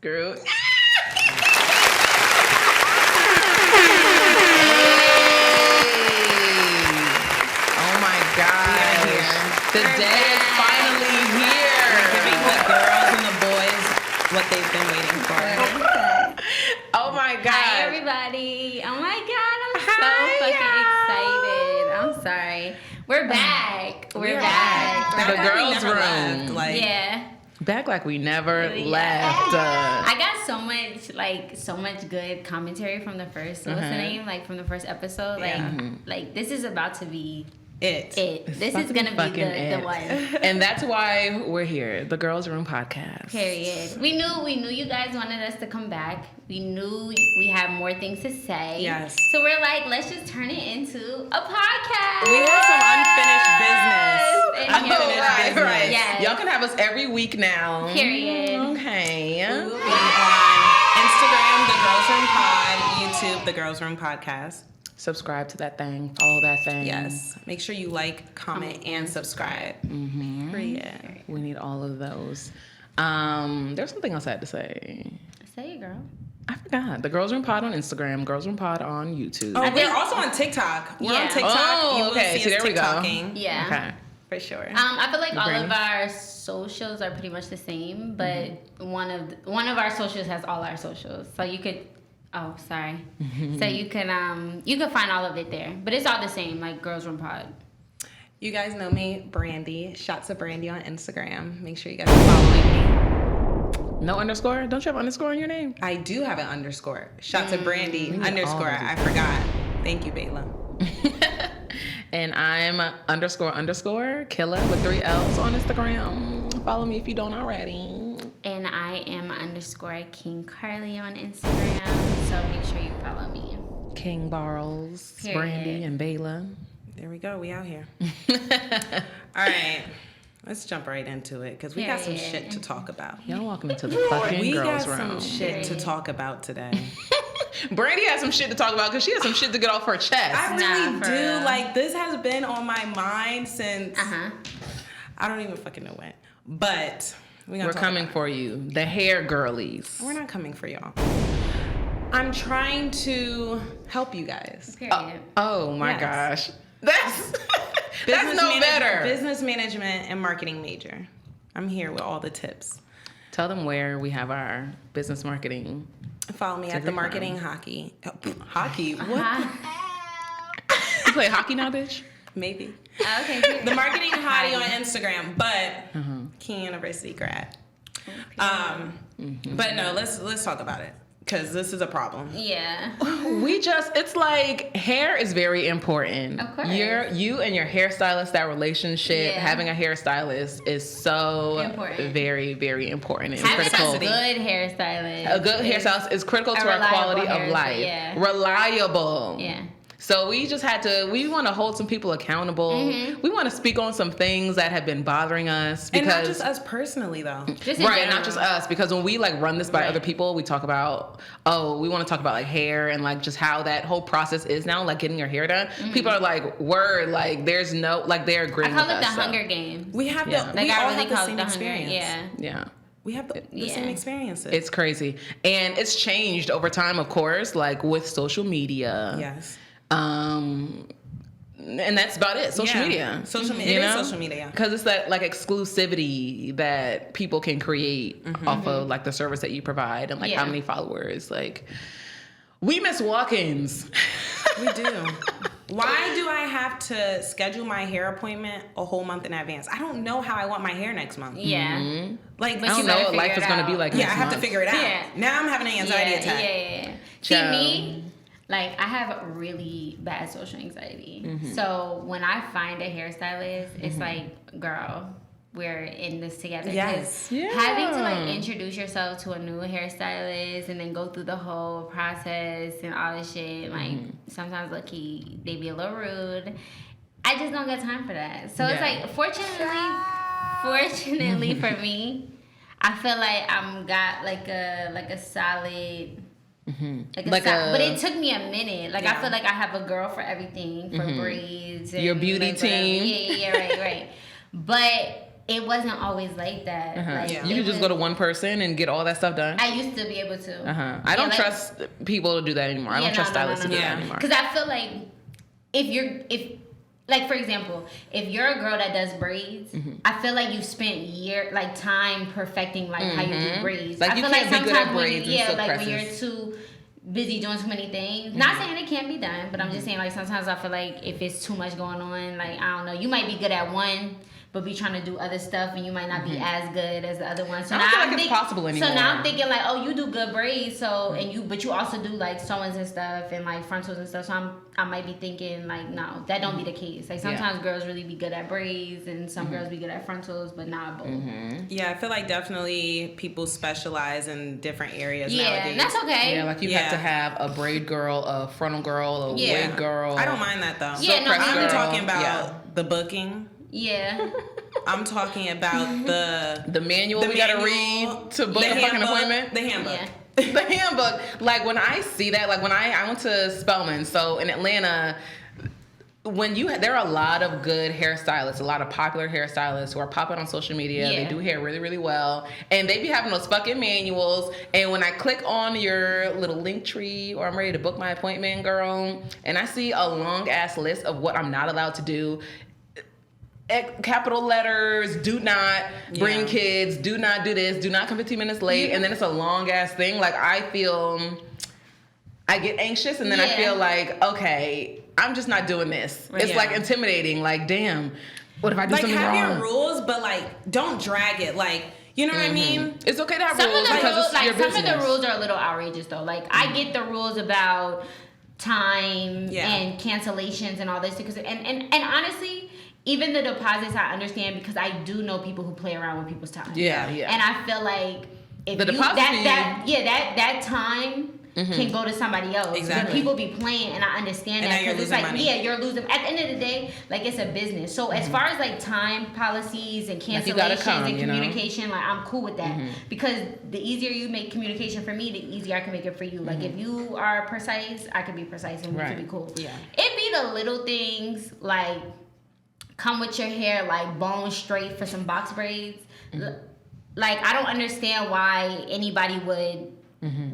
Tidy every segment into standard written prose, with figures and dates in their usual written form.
Screw. The day is finally here. We're giving the girls and the boys what they've been waiting for. Oh my God. Hi, everybody. Oh my God. I'm so fucking excited. I'm sorry. We're back. We're back. The girls' room. Yeah. Back like we never left. I got so much good commentary from the first, what's the name? Like from the first episode. Like this is about to be it. This is gonna be the one. And that's why we're here, the Girls Room Podcast. Period. We knew you guys wanted us to come back. We knew we had more things to say. Yes. So we're like, let's just turn it into a podcast. We have some unfinished business. Right. Yes. Y'all can have us every week now. Period. Okay. We'll be on Instagram, The Girls Room Pod, YouTube, The Girls Room Podcast. Subscribe to that thing. Follow that thing. Yes. Make sure you like, comment, and subscribe. Mm-hmm. Period. We need all of those. There's something else I had to say. Say it, girl. I forgot. The Girls Room Pod on Instagram, Girls Room Pod on YouTube. Oh, we're also on TikTok. We're on TikTok. Oh, okay. So there we go. Yeah. Okay. For sure. I feel like all of our socials are pretty much the same, but one of our socials has all our socials. So you could So you can find all of it there. But it's all the same, like Girls Room Pod. You guys know me, Brandy. Shots of Brandy on Instagram. Make sure you guys are following me. No underscore? Don't you have underscore in your name? I do have an underscore. Shots of Brandy underscore. I forgot. Thank you, Bayla. And I'm underscore killer with 3 L's on Instagram. Follow me if you don't already. And I am underscore King Carly on Instagram. So make sure you follow me. King Barles, Period. Brandy, and Bayla. There we go. We out here. All right. Let's jump right into it because we got some shit to talk about. Y'all welcome to the fucking girls' room. We got some shit to talk about today. Brandy has some shit to talk about because she has some shit to get off her chest. I really do. Like, this has been on my mind since I don't even fucking know when. But we're coming for you. The hair girlies. We're not coming for y'all. I'm trying to help you guys. Period. Oh my gosh. That's no better. Business management and marketing major. I'm here with all the tips. Tell them where we have our business marketing. Follow me at the marketing hockey. Hockey? What? You play hockey now, bitch? Maybe. Okay. The marketing hottie on Instagram, but King University grad. But no, let's talk about it. Because this is a problem. Yeah. It's like hair is very important. Of course. You and your hairstylist, that relationship, having a hairstylist is so important. Very, very important and Having critical. a good hairstylist. A good hairstylist is critical to our quality of life. Yeah. Reliable. Yeah. So we want to hold some people accountable. We want to speak on some things that have been bothering us. And not just us personally, though. Right, not just us. Because when we run this by other people, we talk about, we want to talk about hair and just how that whole process is now, getting your hair done. People are like, word, there's no, they're agreeing with us. I call it the Hunger Games. We have we all have the same experience. Yeah. We have the same experiences. It's crazy. And it's changed over time, of course, with social media. Yes. And that's about it. Social media. Social media. Social media. Because it's that exclusivity that people can create off of the service that you provide and how many followers. We miss walk-ins. We do. Why do I have to schedule my hair appointment a whole month in advance? I don't know how I want my hair next month. Yeah. I don't know what life is going to be like next month. I have to figure it out. Yeah. Now I'm having an anxiety attack. Yeah. See, me, I have really bad social anxiety. So when I find a hairstylist, it's girl, we're in this together. Yes. Yeah. Having to introduce yourself to a new hairstylist and then go through the whole process and all this shit, sometimes lucky they be a little rude. I just don't got time for that. So it's fortunately for me, I feel like I'm got a solid. But it took me a minute. I feel like I have a girl for everything, for braids. And your beauty team. Yeah, right. But it wasn't always like that. Like, You could just go to one person and get all that stuff done. I used to be able to. I don't like, trust people to do that anymore. I don't trust stylists to do that anymore. Because I feel like like for example, if you're a girl that does braids, I feel like you've spent time perfecting like how you do braids. Like I you feel can't like be good at braids and silk like presses. when you're too busy doing too many things. Not saying it can't be done, but I'm just saying like sometimes I feel like if it's too much going on, like I don't know, you might be good at one, but be trying to do other stuff and you might not be as good as the other one. So I don't feel like it's possible anymore. So now I'm thinking like, oh, you do good braids, but you also do like sew-ins and stuff and like frontals and stuff. So I might be thinking like, no, that don't be the case. Like sometimes girls really be good at braids and some girls be good at frontals, but not both. Yeah, I feel like definitely people specialize in different areas nowadays. And that's okay. Yeah, like you have to have a braid girl, a frontal girl, a wig girl. I don't mind that though. Yeah, no, I'm talking about the booking. Yeah. I'm talking about the manual we gotta read to book a fucking appointment. The handbook. Yeah. The handbook. Like when I see that, like when I went to Spelman, so in Atlanta, there are a lot of good hairstylists, a lot of popular hairstylists who are popping on social media. Yeah. They do hair really, really well. And they be having those fucking manuals. And when I click on your little link tree or I'm ready to book my appointment, girl, and I see a long ass list of what I'm not allowed to do. Capital letters, do not bring kids, do not do this, do not come 15 minutes late, and then it's a long ass thing. Like I get anxious, and then I feel like, okay, I'm just not doing this. It's like intimidating. Like, damn, what if I do something wrong? Like have your rules, but like don't drag it. Like, you know what I mean? It's okay to have rules because it's your business. Some of the rules are a little outrageous though. Like I get the rules about time and cancellations and all this because and honestly. Even the deposits, I understand because I do know people who play around with people's time. Yeah. And I feel like if the deposit that time can go to somebody else. Exactly. But people be playing, and I understand that because it's like money. You're losing. At the end of the day, like it's a business. So as far as like time policies and cancellations and communication, like I'm cool with that because the easier you make communication for me, the easier I can make it for you. Like if you are precise, I can be precise, and we can be cool. Yeah. It be the little things like. Come with your hair like bone straight for some box braids. Like I don't understand why anybody would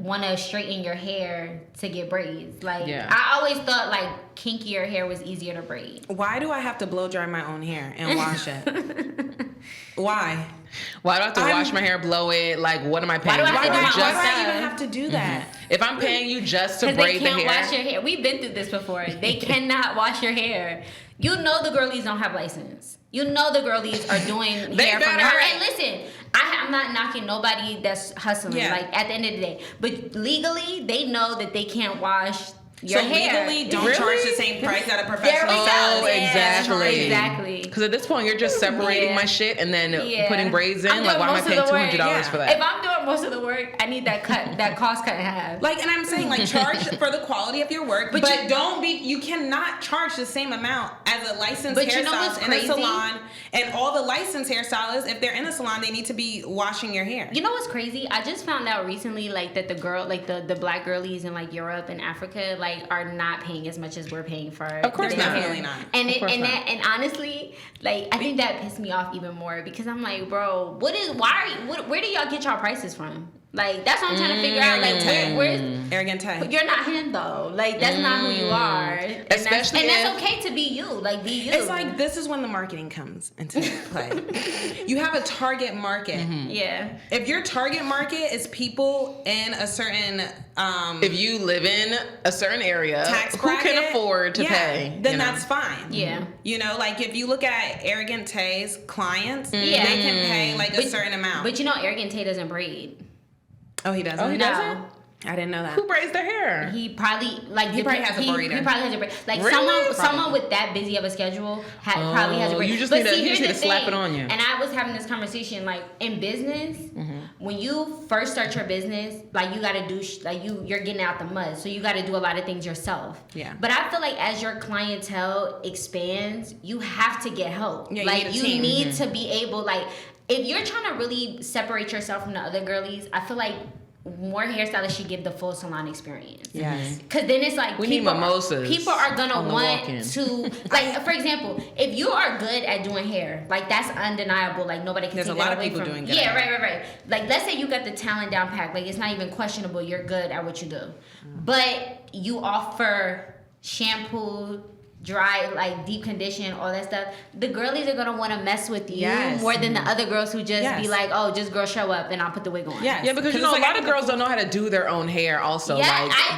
want to straighten your hair to get braids. Like I always thought like kinkier hair was easier to braid. Why do I have to blow dry my own hair and wash it? Why? Why do I have to wash my hair, blow it? Like, what am I paying? Why do I even have to do that? If I'm paying you just to braid the hair. They can't wash your hair. We've been through this before. They cannot wash your hair. You know the girlies don't have license. You know the girlies are doing hair from her. And listen, I'm not knocking nobody that's hustling. Like, at the end of the day. But legally, they know that they can't wash your hair. Legally, don't charge the same price that a professional does. Exactly. Because at this point, you're just separating my shit and then putting braids in. Like, why am I paying $200 for that? If I'm doing most of the work, I need that cost cut in half. Like, and I'm saying, like, charge for the quality of your work, but you cannot charge the same amount as a licensed hairstylist in a salon. And all the licensed hairstylists, if they're in a salon, they need to be washing your hair. You know what's crazy? I just found out recently, like, that the black girlies in, like, Europe and Africa, like, are not paying as much as we're paying for. Of course, definitely not. And honestly, like, I think that pissed me off even more because I'm like, bro, where do y'all get y'all prices from? Like, that's what I'm trying to figure out. Like, where's Arrogant Tay? You're not him though. Like, that's not who you are. And Especially that's okay to be you. Like, be you. It's like this is when the marketing comes into play. You have a target market. Yeah. If your target market is people in a certain if you live in a certain area tax who bracket, can afford to pay, then that's fine. Yeah. You know, like if you look at Arrogant Tay's clients, they can pay like a certain amount. But you know, Arrogant Tay doesn't braid. Oh, he doesn't? Oh, he doesn't? I didn't know that. Who braids their hair? He probably has a braider. He probably has a braider. Like someone with that busy of a schedule probably has a braider. You just need to slap it on you. And I was having this conversation like in business, when you first start your business, like you got to do you're getting out the mud, so you got to do a lot of things yourself. Yeah. But I feel like as your clientele expands, you have to get help. Yeah, like you need to be able like if you're trying to really separate yourself from the other girlies, I feel like more hairstylists should give the full salon experience. Yes. Because then it's like we need mimosas. People are gonna want to, like, for example, if you are good at doing hair, like, that's undeniable. Like, nobody can take that away from. There's a lot of people doing good. Yeah, right. Like, let's say you got the talent down pat. Like, it's not even questionable. You're good at what you do, but you offer shampoo, dry, like, deep condition, all that stuff. The girlies are gonna want to mess with you more than the other girls who just be like, oh, just girl show up and I'll put the wig on. Yeah, because you know, a lot of girls don't know how to do their own hair also.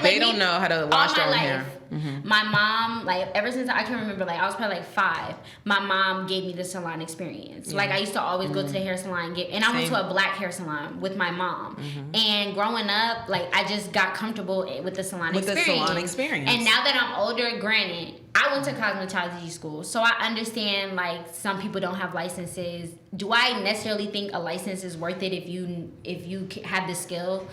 They don't know how to wash their own hair. My mom, like, ever since I can remember, like, I was probably like 5, my mom gave me the salon experience. Like, I used to always go to the hair salon and I went to a black hair salon with my mom. And growing up, like, I just got comfortable with the salon experience. And now that I'm older, granted, I went to cosmetology school, so I understand, like, some people don't have licenses. Do I necessarily think a license is worth it if you have the skill?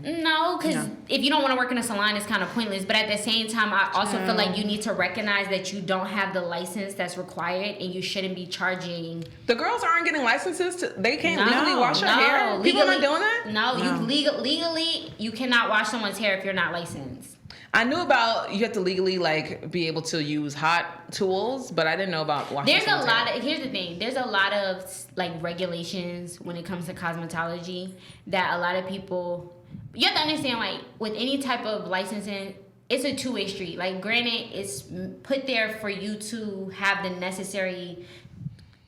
No, because if you don't want to work in a salon, it's kind of pointless. But at the same time, I also feel like you need to recognize that you don't have the license that's required, and you shouldn't be charging. The girls aren't getting licenses. They can't legally wash their hair. People aren't doing that. You legally you cannot wash someone's hair if you're not licensed. I knew about you have to legally, like, be able to use hot tools, but I didn't know about washing. Here's the thing. There's a lot of, like, regulations when it comes to cosmetology that a lot of people, you have to understand, like, with any type of licensing, it's a two-way street. Like, granted, it's put there for you to have the necessary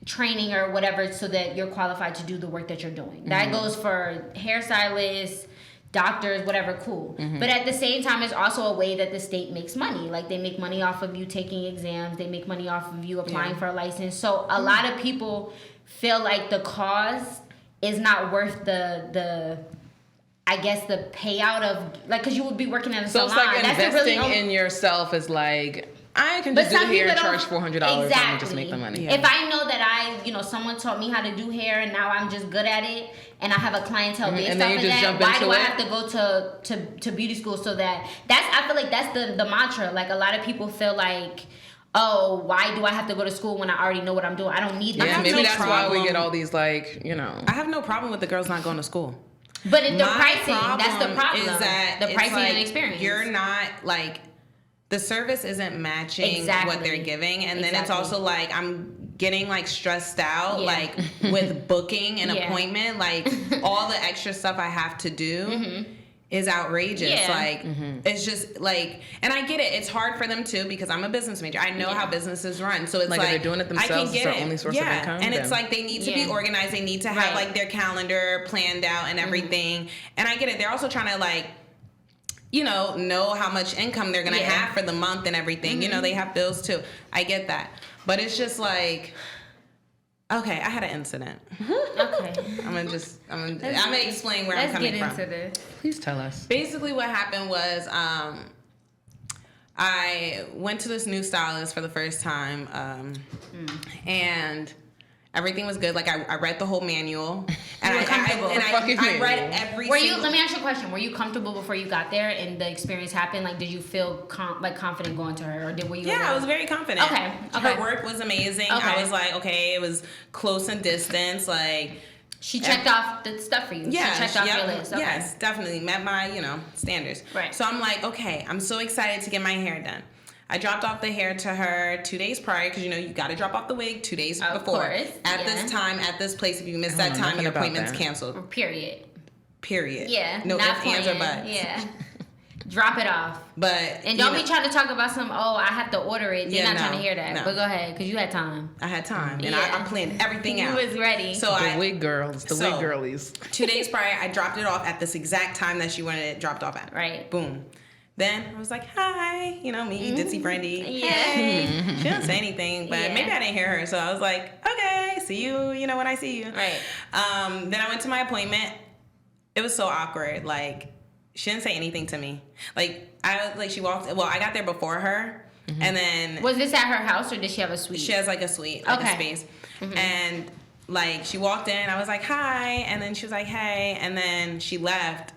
training or whatever so that you're qualified to do the work that you're doing. That goes for hairstylists, doctors, whatever, cool. But at the same time, it's also a way that the state makes money. Like, they make money off of you taking exams. They make money off of you applying for a license. So a lot of people feel like the cost is not worth the I guess the payout of, like, because you would be working at a salon. So it's like investing in yourself is like, I can just do hair and charge $400 and just make the money. If I know that someone taught me how to do hair and now I'm just good at it and I have a clientele based off of that, why do I have to go to beauty school? So I feel like that's the mantra. Like, a lot of people feel like, oh, why do I have to go to school when I already know what I'm doing? I don't need that. Yeah, maybe that's why we get all these, like, I have no problem with the girls not going to school. But the pricing, that's the problem. Is that the pricing and experience. You're not, like, the service isn't matching what they're giving. And then it's also like, I'm getting, like, stressed out, like, with booking an appointment. Like, all the extra stuff I have to do is outrageous. Like, it's just, like, and I get it. It's hard for them, too, because I'm a business major. I know how businesses run. So it's like they're doing it themselves. It's their only source of income. And it's like they need to be organized. They need to have, like, their calendar planned out and everything. And I get it. They're also trying to, like, know how much income they're going to have for the month and everything. They have bills too. I get that. But it's just like, okay, I had an incident. Okay. I'm going to explain where I'm coming from. Let's get into this. Please tell us. Basically what happened was I went to this new stylist for the first time and everything was good. Like, I read the whole manual. And I read every Let me ask you a question. Were you comfortable before you got there and the experience happened? Like, did you feel confident going to her? Or were you? Yeah, I was very confident. Okay. Her work was amazing. I was like, okay, it was close in distance. Like, she checked off the stuff for you. Yeah. She checked off your list. Okay. Yes, definitely. Met my, standards. Right. So I'm like, okay, I'm so excited to get my hair done. I dropped off the hair to her 2 days prior because, you got to drop off the wig 2 days before. Course. At this time, at this place, if you miss that time, your appointment's canceled. Period. Yeah. No ifs, ands, or buts. Yeah. Drop it off. But and don't be trying to talk about I have to order it. You're not trying to hear that. No. But go ahead, because you had time. I had time. And I planned everything out. You was ready. So the wig girls. The wig girlies. 2 days prior, I dropped it off at this exact time that she wanted it dropped off at. Right. Boom. Then I was like, hi, me, ditzy friendy. Yeah. Hey. She didn't say anything, but maybe I didn't hear her. So I was like, okay, see you, when I see you. Right. Then I went to my appointment. It was so awkward. Like, she didn't say anything to me. She walked, I got there before her. And then. Was this at her house or did she have a suite? She has like a suite, like a space. And like, she walked in, I was like, hi. And then she was like, hey. And then she left.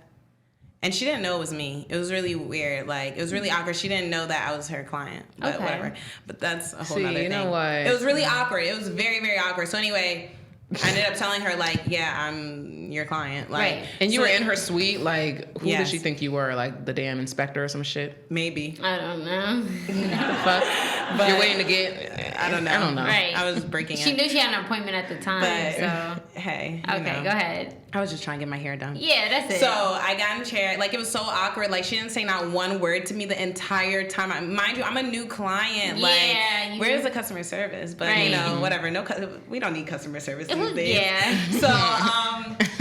And she didn't know it was me. It was really weird. Like, it was really awkward. She didn't know that I was her client. But whatever. But that's a whole nother thing. You know what? It was really awkward. It was very, very awkward. So anyway, I ended up telling her, like, yeah, I'm your client. Like, right. And you were in her suite. Like, who Yes. did she think you were? Like the damn inspector or some shit? Maybe. I don't know. What the fuck? But You're waiting to get. I don't know. I don't know. Right. I was breaking She it. knew she had an appointment at the time, But so. hey. Okay, go ahead. I was just trying to get my hair done. Yeah, that's it. So I got in the chair. Like, it was so awkward. Like, she didn't say not one word to me the entire time. Mind you, I'm a new client. Like, Yeah, where's the customer service? But, Right. you know, whatever. We don't need customer service these days. Yeah. So,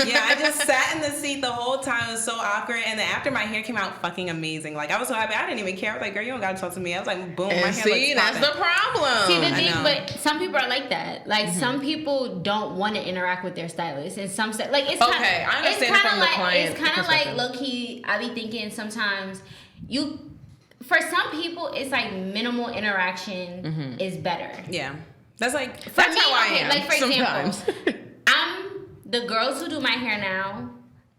yeah, I just sat in the seat the whole time. It was so awkward. And then after my hair came out fucking amazing. Like, I was so happy. I didn't even care. I was like, girl, you don't got to talk to me. I was like, boom, my And hair see, looks that's popping. the problem. See, the I thing, know. but some people are like that. Like, some people don't want to interact with their stylist. And some, like, it's kind of. Okay, I understand it from the client It's kind of like, perspective. low key, I be thinking sometimes for some people, it's like minimal interaction is better. Yeah. That's like, For That's me, how I okay, am like, for sometimes. example, the girls who do my hair now,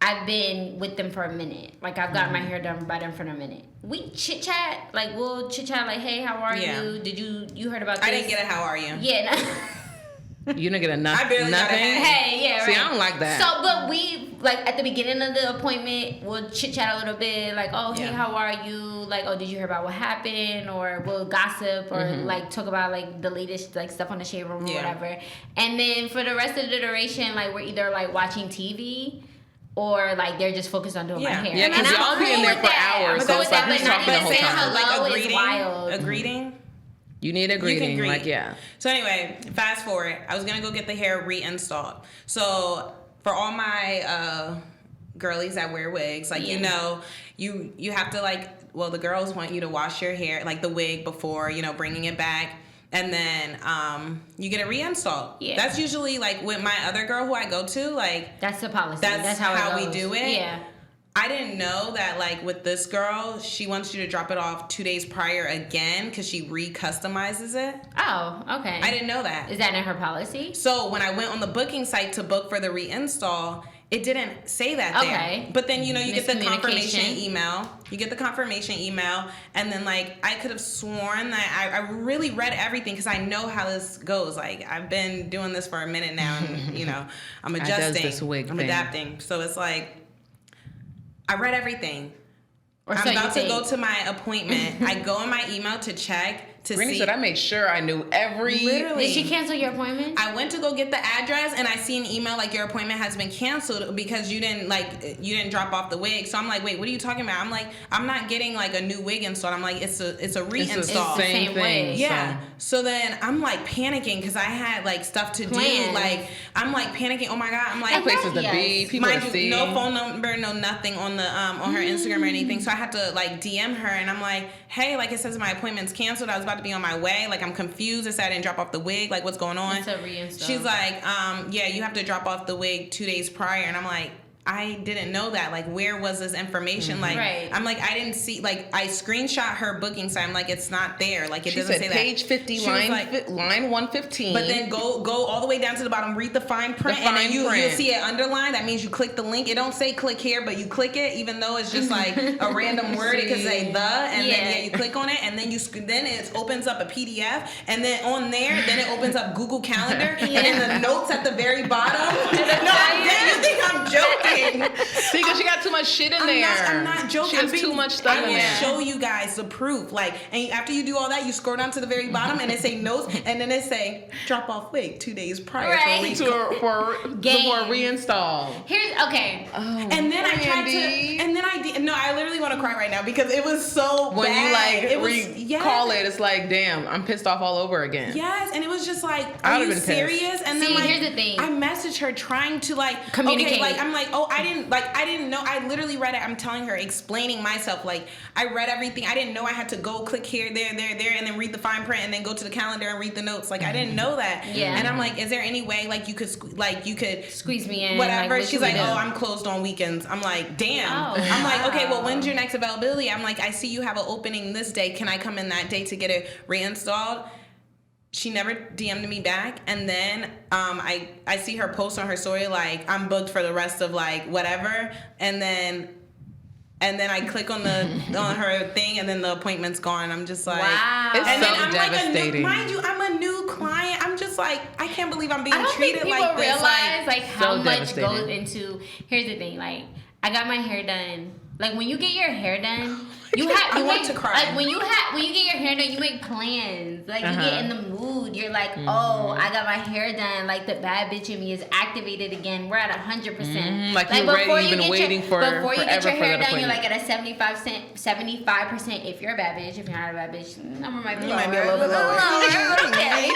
I've been with them for a minute. Like, I've gotten my hair done by them for a minute. We chit chat. Like, we'll chit chat. Like, hey, how are Yeah. you? Did you heard about this? I didn't get it. How are you? Yeah. You didn't get enough. I barely got a nothing. hey. Hey, yeah, See, right. I don't like that. So, but we, like, at the beginning of the appointment, we'll chit-chat a little bit, like, oh, hey, Yeah. how are you? Like, oh, did you hear about what happened? Or we'll gossip or, like, talk about, like, the latest, like, stuff on the shade room or Yeah. whatever. And then for the rest of the duration, like, we're either, like, watching TV or, like, they're just focused on doing my Yeah. hair. Yeah, 'cause And I'm y'all be in cool there with for that. hours, I'm so cool it's with like that, we but not talking the even whole saying time. hello Like a is greeting. wild. A greeting. You need a You greeting. can greet. Like, yeah. So anyway, fast forward. I was gonna go get the hair reinstalled. So for all my girlies that wear wigs, like you know, you have to the girls want you to wash your hair, like the wig before bringing it back. And then you get it reinstalled. Yeah. That's usually like with my other girl who I go to, like That's the policy. that's how how it we goes. do it. Yeah. I didn't know that, like, with this girl, she wants you to drop it off 2 days prior again because she re-customizes it. Oh, okay. I didn't know that. Is that in her policy? So when I went on the booking site to book for the reinstall, it didn't say that there. Okay. But then, you get the confirmation Miscommunication. email. You get the confirmation email. And then, like, I could have sworn that I really read everything because I know how this goes. Like, I've been doing this for a minute now and, I'm does adjusting. this wig I'm thing. adapting. So it's like, I read everything. Or I'm so you about to think. go to my appointment. I go in my email to check to Brittany see. said I made sure I knew every. Literally. Did she cancel your appointment? I went to go get the address and I see an email like your appointment has been canceled because you didn't drop off the wig. So I'm like, wait, what are you talking about? I'm like, I'm not getting like a new wig installed. I'm like, it's a reinstall. It's the same Same thing. way. Yeah. So then I'm like panicking because I had like stuff to Plans. do. Like I'm like panicking. Oh my god. I'm like, Places to be, people mind to you, see. no phone number, no nothing on the on her Instagram or anything. So I had to like DM her and I'm like, hey, like it says my appointment's canceled. I was about to be on my way. Like I'm confused. It said I didn't drop off the wig. Like what's going on? It's a reinstall. She's like, yeah, you have to drop off the wig 2 days prior. And I'm like, I didn't know that. Like, where was this information? Like, Right. I'm like, I didn't see. Like, I screenshot her booking site. I'm like, it's not there. Like, it She doesn't said say page that. 50, She was line like, line 115. but then go all the way down to the bottom, read the fine print, The and then fine you'll print. see it underlined. That means you click the link. It don't say click here, but you click it, even though it's just like a random word. It could say the, and then you click on it, and then then it opens up a PDF, and then on there, then it opens up Google Calendar, and then the notes at the very bottom. You think I'm joking? See, because she got too much shit in there. I'm not joking. She has I'm too much stuff I in will there. show you guys the proof. Like, and after you do all that, you scroll down to the very bottom, and it say notes, and then it say drop off wig 2 days prior Right. for Game. a reinstall. Here's okay. Oh, And then I tried to, and then I did. No, I literally want to cry right now because it was so when bad. you it was, recall it, it's like, damn, I'm pissed off all over again. Yes, and it was just like, I are would've you been pissed. serious? And then See, like, here's the thing. I messaged her trying to like Communicate. Okay, like I'm like, oh, I didn't know. I literally read it. I'm telling her, explaining myself. Like I read everything. I didn't know I had to go click here, there, and then read the fine print, and then go to the calendar and read the notes. Like I didn't know that. Yeah. And I'm like, is there any way like you could Squeeze me in. whatever? what She's you like, would do. oh, I'm closed on weekends. I'm like, damn. Oh, I'm like, okay, well, wow. when's your next availability? I'm like, I see you have an opening this day. Can I come in that day to get it reinstalled? She never DM'd me back, and then I see her post on her story like I'm booked for the rest of like whatever, and then I click on her thing, and then the appointment's gone. I'm just like, Wow. It's and so then I'm devastating. like mind you, I'm a new client. I'm just just like, I can't believe I'm being I don't treated think people like this. realize like how so much goes into. Here's the thing, like I got my hair done. Like when you get your hair done, you have you want to cry. Like when you get your hair done, you make plans. Like you get in the mood. You're like, oh, I got my hair done. Like the bad bitch in me is activated again. We're at 100%. Like you're ready. You've been waiting for before you get your hair done. You're appointment. like at a 75%. If you're a bad bitch, if you're not a bad bitch, the number might be You lower. might be a little bit lower. Okay.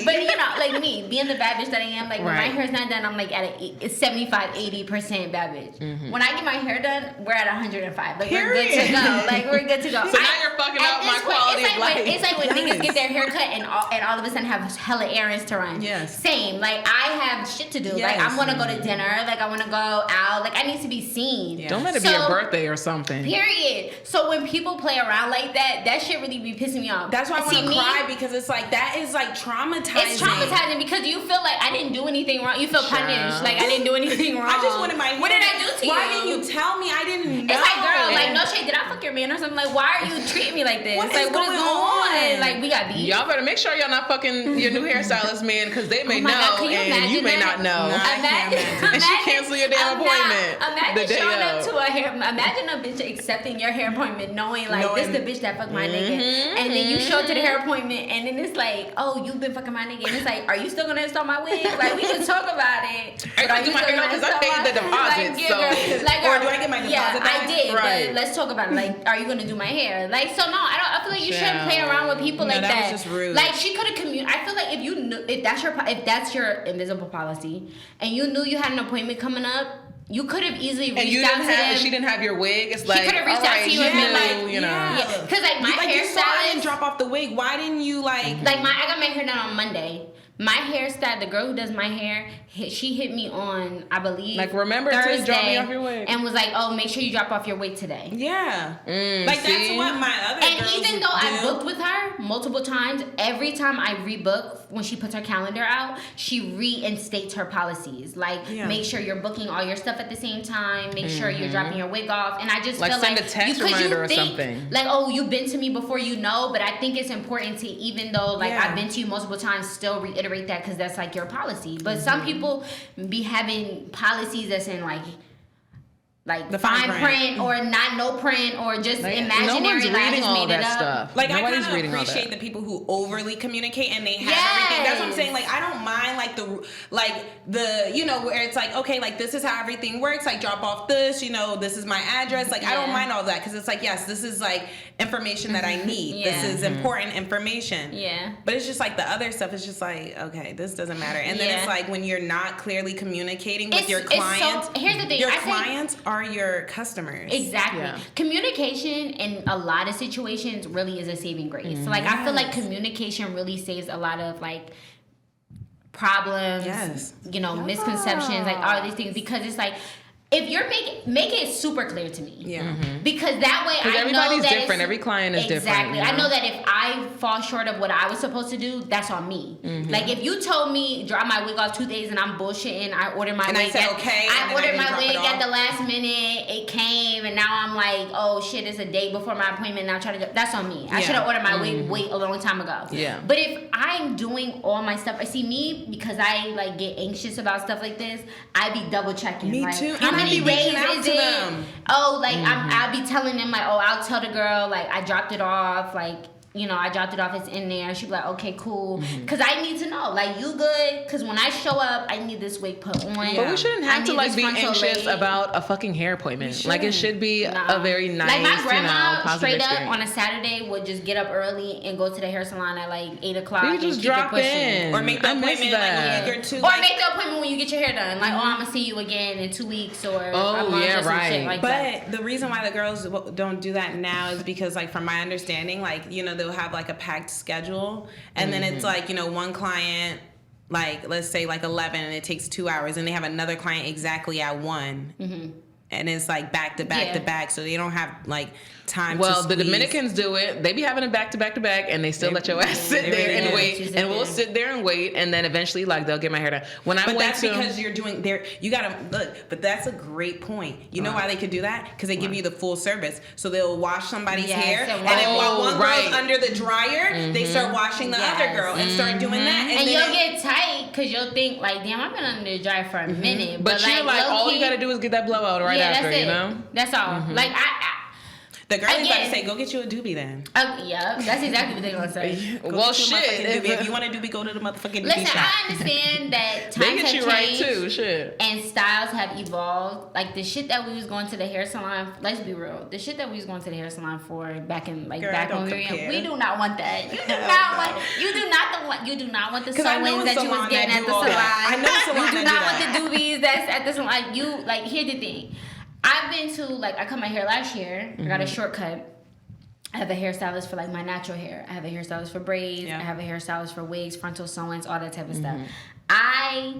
But you know, like me, being the bad bitch that I am, like when my hair's not done, I'm like at a 75-80% bad bitch. When I get my hair done, we're at 105. Like we're good to go. Like we're good to go. So now you're fucking up my quality of life. It's like when niggas get their hair cut and all of a sudden have hella errands to run. Yes. Same. Like I have shit to do. Yes. Like I want to go to dinner. Like I want to go out. Like I need to be seen. Don't let it be your birthday or something. Period. So when people play around like that shit really be pissing me off. That's why I want to cry, because it's like, that is like traumatizing. It's traumatizing because you feel like I didn't do anything wrong. You feel punished. Like I didn't do anything wrong. I just wanted my hair. What did I do to you? Why didn't you tell me? I didn't know. It's like, girl, like, no shade. Did I fuck your man or something? Like, why are you treating me like this? What like, is what is going going on? Like, we got beef. Y'all better make sure y'all not fucking your new hairstylist man, because they may Oh my know God, can you and you may imagine not know. No, I can't imagine. And she cancel your damn appointment Imagine the day showing up of. to a hair. Imagine a bitch accepting your hair appointment, knowing like this the bitch that fucked my nigga, and then you show up to the hair appointment, and then it's like, oh, you've been fucking my nigga, and it's like, are you still gonna install my wig? Like we can talk about it. Are you gonna do my hair? Because I paid the deposit, Or do I get my deposit Yeah, back? I did. Right. But let's talk about it. Like, are you gonna do my hair? Like, so no, I feel like you shouldn't play around with people like that. That was just rude. Like she could have I feel like if that's your invisible policy, and you knew you had an appointment coming up, you could have easily reached out to them. She didn't have your wig. It's like, she could have reached out to you and been like, you know, yeah, because like my you saw I didn't hairstylist, drop off the wig. Why didn't you like? I got my hair done on Monday. My hairstyle, the girl who does my hair, she hit me on, I believe, like, remember Thursday, to drop me off your wig, and was like, oh, make sure you drop off your wig today. Yeah, Like that's what my other and girls even though do. I booked with her multiple times, every time I rebook, when she puts her calendar out, she reinstates her policies. Like, make sure you're booking all your stuff at the same time. Make sure you're dropping your wig off. And I just feel send like a text reminder or something. Like, oh, you've been to me before, you know. But I think it's important to, even though like I've been to you multiple times, still reiterate that, because that's like your policy. But some people be having policies that's in like the fine print or not no print or just imaginary. No one's reading all that up. stuff. Like Nobody's I kind of appreciate the people who overly communicate and they have everything. That's what I'm saying. Like I don't mind the you know, where it's like, okay, like this is how everything works. Like drop off this, you know, this is my address. Like I don't mind all that, because it's like, yes, this is like information that I need. This is important information. Yeah. But it's just like the other stuff is just like, okay, this doesn't matter. And then it's like when you're not clearly communicating with your clients. Here's the thing. Your clients are your customers. Exactly. Yeah. Communication in a lot of situations really is a saving grace. So like I feel like communication really saves a lot of like problems, you know, misconceptions, like all these things, because it's like, if you're make it super clear to me, because that way I know that everybody's different. Every client is different. Exactly. I know that if I fall short of what I was supposed to do, that's on me. Like if you told me drop my wig off 2 days and I'm bullshitting, I ordered my wig. I said okay. I ordered my wig at the last minute. It came, and now I'm like, oh shit, it's a day before my appointment. Now trying to go. That's on me. I should have ordered my wig a long time ago. Yeah. But if I'm doing all my stuff, I see me, because I like get anxious about stuff like this. I be double checking. Me like, too. How many days is it? Them. Oh, like I'll be telling them like, oh, I'll tell the girl like I dropped it off, like, you know, I dropped it off, it's in there. She'd be like, okay, cool. Because I need to know, like, you good? Because when I show up, I need this wig put on. But we shouldn't have to, like, be anxious about a fucking hair appointment. Like, it should be a very nice, like, my grandma, positive straight up, experience. on a Saturday, would just get up early and go to the hair salon at, like, 8 o'clock. You just drop in. Or make the appointment, like, a week or two. Or make the appointment when you get your hair done. Like, oh, I'm going to see you again in 2 weeks or a month or some shit like that. But the reason why the girls don't do that now is because, like, from my understanding, like, you know, they'll have, like, a packed schedule, and then it's like, you know, one client, like, let's say like 11, and it takes 2 hours, and they have another client exactly at 1. and it's like back to back to back, so they don't have like time. Well, to the Dominicans do it. They be having it back to back to back, and they still let your ass sit there and wait, and we'll sit there and wait, and then eventually, like, they'll get my hair done. Because you're doing there. You gotta look. But that's a great point. You know why they could do that? Because they give you the full service. So they'll wash somebody's hair, and then while one girl's under the dryer, they start washing the other girl and start doing that, and you'll get tight because you'll think like, damn, I've been under the dryer for a minute. But you're like, all you gotta do is get that blowout right after, you know? That's all. Like the girl is about to say, go get you a doobie then. Yeah, that's exactly what they're going to say. Well, shit. If you want a doobie, go to the motherfucking doobie shop. Listen, I understand that times have changed. Right too, shit. And styles have evolved. Like, the shit that we was going to the hair salon, let's be real, the shit that we was going to the hair salon for back in, like, back when we were young, we do not want that. You do not want the sewings that you was getting at the salon. I know salon. You do not want the doobies that's at the salon. Here's the thing. I've been to, like, I cut my hair last year. I got a shortcut. I have a hairstylist for, like, my natural hair. I have a hairstylist for braids. I have a hairstylist for wigs, frontal sewings, all that type of stuff. I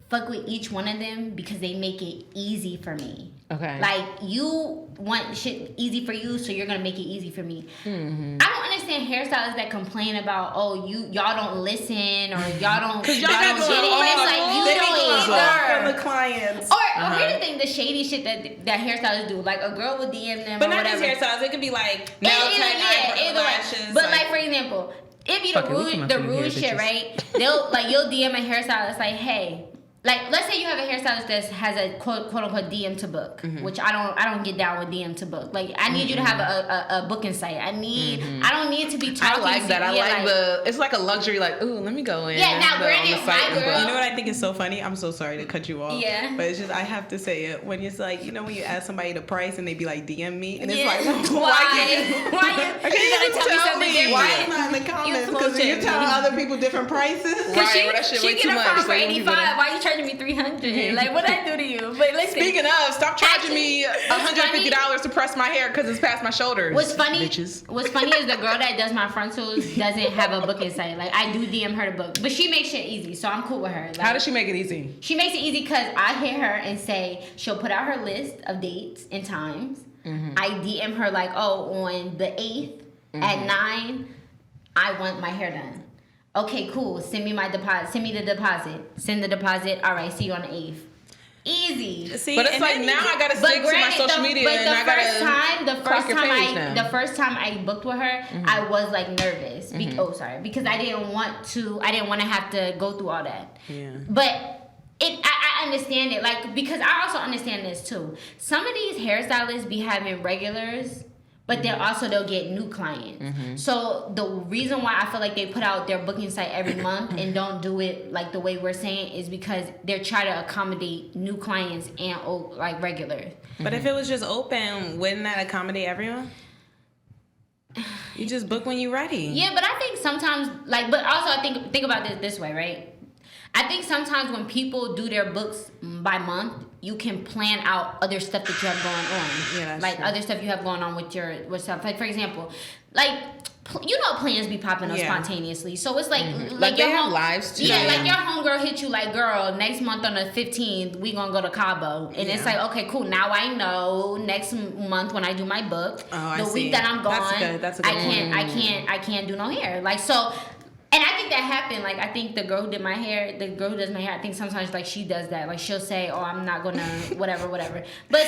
fuck with each one of them because they make it easy for me. Okay. Like, you want shit easy for you, so you're gonna make it easy for me. I don't understand hairstylists that complain about, y'all don't listen or y'all don't get it. And it's like, you don't either. From the clients. Or here's the thing, the shady shit that hairstylists do. Like, a girl will DM them but or whatever. But not just hairstylists. It could be like nail tech, lashes. But like, for example, it be the rouge shit, right? You'll DM a hairstylist like, hey. Like, let's say you have a hairstylist that has a quote unquote DM to book, which I don't get down with DM to book. Like, I need you to have a booking site. I don't need to be talking. I like that. It's like a luxury. Like, ooh, let me go in. Yeah. Now, granted, my girl. You know what I think is so funny? I'm so sorry to cut you off. Yeah. But it's just I have to say it when it's like, you know, when you ask somebody the price and they be like, DM me, and it's like, why you gonna tell me something different? Why it's not in the comments? Because you're telling other people different prices. Right. That shit way too much. She get a phone for $85. Why you charging me $300? Like, what I do to you? But listen. Speaking of, stop charging me $150 to press my hair because it's past my shoulders. What's funny? Bitches. What's funny is the girl that does my frontals doesn't have a booking site. Like, I do DM her to book, but she makes shit easy, so I'm cool with her. Like, how does she make it easy? She makes it easy because I hit her and say she'll put out her list of dates and times. I DM her like, on the 8th at 9, I want my hair done. Okay, cool. Send me my deposit. Send me the deposit. Send the deposit. All right, see you on the 8th. Easy. See, but it's like now I gotta stick to my social media, and I gotta. The first time I booked with her, I was like nervous. Because I didn't want to have to go through all that. Yeah. But I understand it, like, because I also understand this too. Some of these hairstylists be having regulars, but they'll get new clients. So the reason why I feel like they put out their booking site every month and don't do it like the way we're saying is because they're trying to accommodate new clients and like regulars. But if it was just open, wouldn't that accommodate everyone? You just book when you're ready. Yeah, but I think sometimes, like, but also I think about this way, right? I think sometimes when people do their books by month, you can plan out other stuff that you have going on. Yeah, that's like true. Other stuff you have going on with stuff. Like, for example, like, you know, plans be popping up spontaneously. So it's like, like your have lives too. Yeah, like your homegirl hit you like, girl, next month on the 15th, we gonna go to Cabo. And it's like, okay, cool. Now I know next month when I do my book, the week that I'm gone, that's a good I can't do no hair. Like, so. And I think that happened. Like, I think the girl who does my hair, I think sometimes, like, she does that. Like, she'll say, I'm not gonna, whatever. But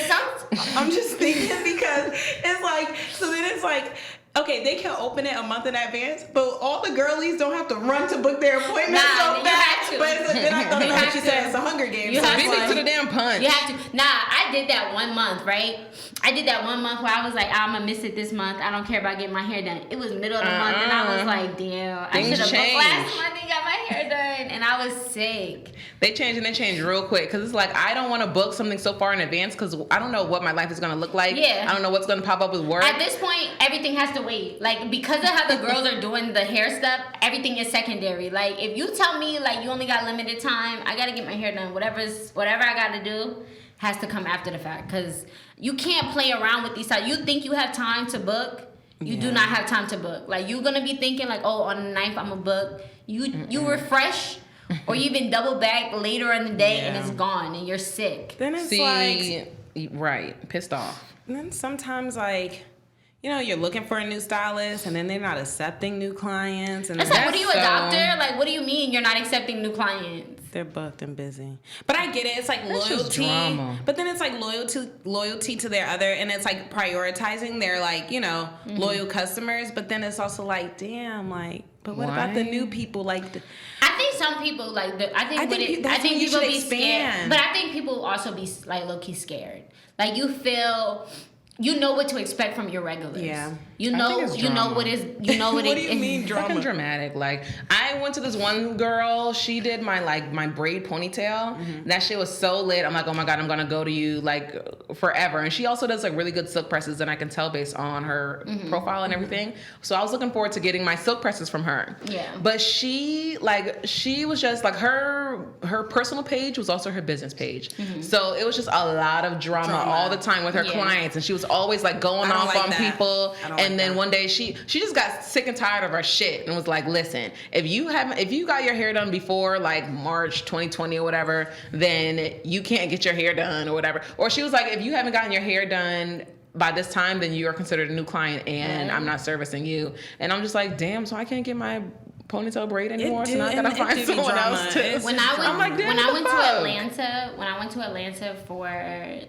I'm just thinking because it's like, so then it's like, okay, they can open it a month in advance, but all the girlies don't have to run to book their appointments so fast. But then I thought about what she said, it's a Hunger Games. You have to beat me to the damn punch. You have to. Nah, I did that 1 month, right? I did that 1 month where I was like, I'm gonna miss it this month. I don't care about getting my hair done. It was middle of the month, and I was like, damn, I should have booked last month and got my hair done, and I was sick. They change real quick because it's like I don't want to book something so far in advance because I don't know what my life is gonna look like. Yeah. I don't know what's gonna pop up with work. At this point, everything has to wait. Like, because of how the girls are doing the hair stuff, everything is secondary. Like, if you tell me like you only got limited time, I gotta get my hair done. Whatever I gotta do has to come after the fact because you can't play around with these times. You think you have time to book, you do not have time to book. Like, you're gonna be thinking like, on the 9th I'm gonna book. You refresh. Or you even double back later in the day and it's gone and you're sick. Then it's like, Right. Pissed off. And then sometimes, like, you know, you're looking for a new stylist, and then they're not accepting new clients. And it's like, what are you, a doctor? Like, what do you mean you're not accepting new clients? They're booked and busy. But I get it. It's like That's loyalty. drama. But then it's like loyalty to their other, and it's like prioritizing their, like, you know, loyal customers. But then it's also like, damn, like, but what about the new people? Like, I think some people like I think people be scared, but I think people also be like low key scared. Like you feel. You know what to expect from your regulars. Yeah. You know what What do you mean drama? Fucking dramatic. Like, I went to this one girl, she did my braid ponytail. That shit was so lit. I'm like, oh my God, I'm gonna go to you like forever. And she also does like really good silk presses, and I can tell based on her profile and everything. So I was looking forward to getting my silk presses from her. Yeah. But she was just like her personal page was also her business page. So it was just a lot of drama all the time with her clients, and she was always like going off on people. And then one day she just got sick and tired of her shit and was like, listen, if you got your hair done before like March 2020 or whatever, then you can't get your hair done or whatever. Or she was like, if you haven't gotten your hair done by this time, then you are considered a new client, and I'm not servicing you. And I'm just like, damn, so I can't get my ponytail braid anymore, so now I gotta find someone else to. When I went to Atlanta for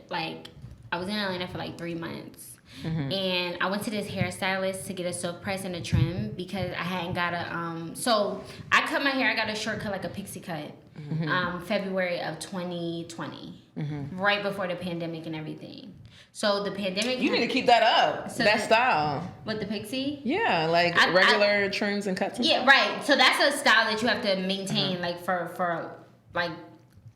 like, I was in Atlanta for like 3 months. And I went to this hairstylist to get a silk press and a trim because I hadn't got a so I cut my hair. I got a short cut, like a pixie cut, February of 2020, right before the pandemic and everything. So the pandemic. You need to keep that up. So that style. With the pixie. Yeah, like regular trims and cuts. Yeah, right. So that's a style that you have to maintain, like for like.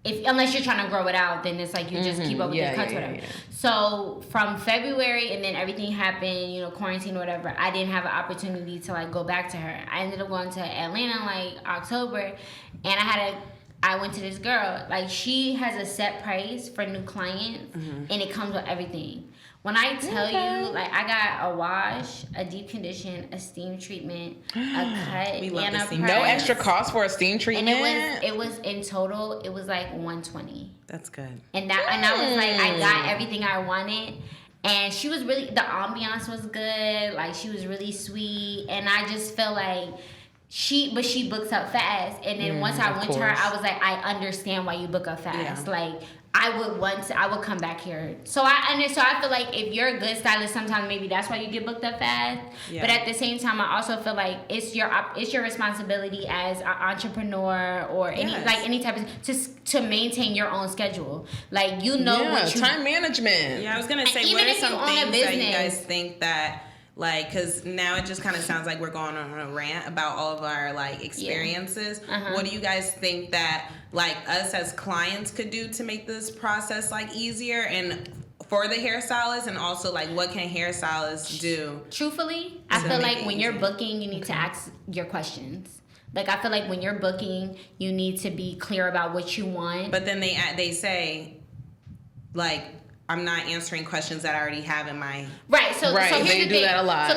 Unless you're trying to grow it out, then it's like you just keep up with your cuts, whatever. So from February, and then everything happened, you know, quarantine or whatever, I didn't have an opportunity to like go back to her. I ended up going to Atlanta like October, and I went to this girl. Like, she has a set price for new clients, and it comes with everything. When I tell you, like, I got a wash, a deep condition, a steam treatment, a cut, and a press. No extra cost for a steam treatment? And it was in total, it was like $120. That's good. And I was like, I got everything I wanted. And she was really, the ambiance was good. Like, she was really sweet. And I just felt like she books up fast. And then once I went to her, I was like, I understand why you book up fast. Yeah. Like, I would come back here. So I feel like if you're a good stylist, sometimes maybe that's why you get booked up fast. Yeah. But at the same time, I also feel like it's your responsibility as an entrepreneur or any type of to maintain your own schedule. Like, you know what you time management. Yeah, I was gonna say, what are some things that you guys think that, like, because now it just kind of sounds like we're going on a rant about all of our like experiences. What do you guys think that like us as clients could do to make this process like easier and for the hairstylist, and also like what can hairstylists do? Truthfully, I feel like when you're booking, you need to ask your questions. Like, I feel like when you're booking, you need to be clear about what you want. But then they say, like, I'm not answering questions that I already have in my So here's they the do thing. that a lot.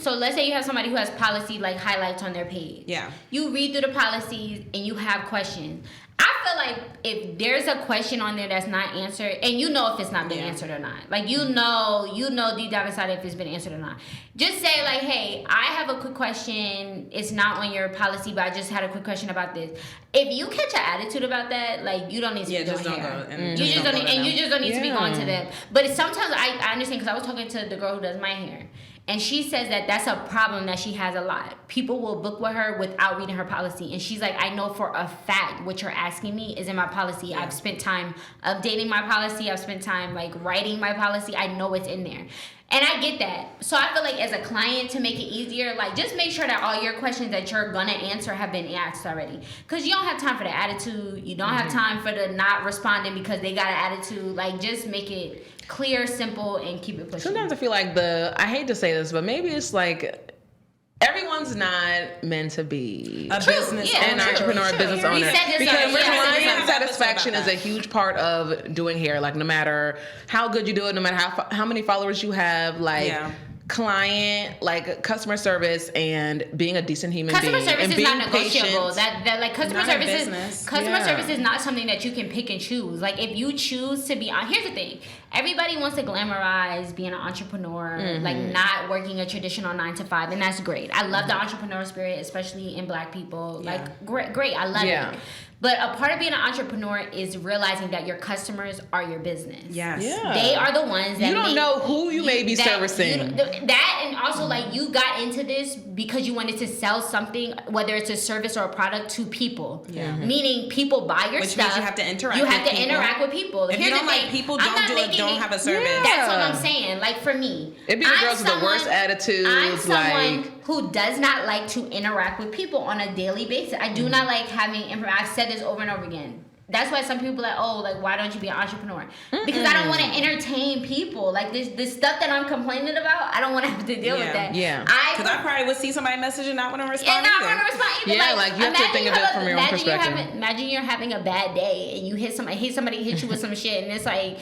So let's say you have somebody who has policy like highlights on their page. Yeah. You read through the policies and you have questions. I feel like if there's a question on there that's not answered, and you know if it's not been answered or not, like you know deep down inside if it's been answered or not. Just say like, hey, I have a quick question. It's not on your policy, but I just had a quick question about this. If you catch an attitude about that, like, you don't need to be doing hair. You just don't need to be going to them. But sometimes I understand, because I was talking to the girl who does my hair. And she says that that's a problem that she has a lot. People will book with her without reading her policy. And she's like, I know for a fact what you're asking me is in my policy. Yeah. I've spent time updating my policy. I've spent time like writing my policy. I know it's in there. And I get that. So I feel like as a client, to make it easier, like, just make sure that all your questions that you're gonna answer have been asked already. Because you don't have time for the attitude. You don't have time for the not responding because they got an attitude. Like, just make it clear, simple, and keep it pushing. Sometimes I feel like I hate to say this, but maybe it's like everyone's not meant to be a business owner, an entrepreneur, business owner. Because client satisfaction is a huge part of doing hair. Like, no matter how good you do it, no matter how many followers you have, like, client, like customer service, and being a decent human being. Customer service is not negotiable. Patient. That like customer service is not something that you can pick and choose. Like if you choose to be on, here's the thing: everybody wants to glamorize being an entrepreneur, like not working a traditional 9 to 5, and that's great. I love the entrepreneur spirit, especially in Black people. Like great, I love it. But a part of being an entrepreneur is realizing that your customers are your business. Yes. Yeah. They are the ones that you don't know who you may be servicing. That and also like you got into this because you wanted to sell something, whether it's a service or a product, to people. Yeah. Meaning people buy your Which stuff. Means you have to interact. Interact with people. If you don't like people, don't have a service. Yeah. That's what I'm saying. Like for me, it be the girls with the worst attitudes. I'm someone who does not like to interact with people on a daily basis. I do not like having. I've said this over and over again. That's why some people are like, oh, like why don't you be an entrepreneur? Because I don't want to entertain people. Like this stuff that I'm complaining about, I don't want to have to deal with that. Yeah. Because I probably would see somebody message and not want to respond. Yeah, like you have to think of it from your own perspective. Imagine you're having a bad day and you hit somebody hit you with some shit and it's like,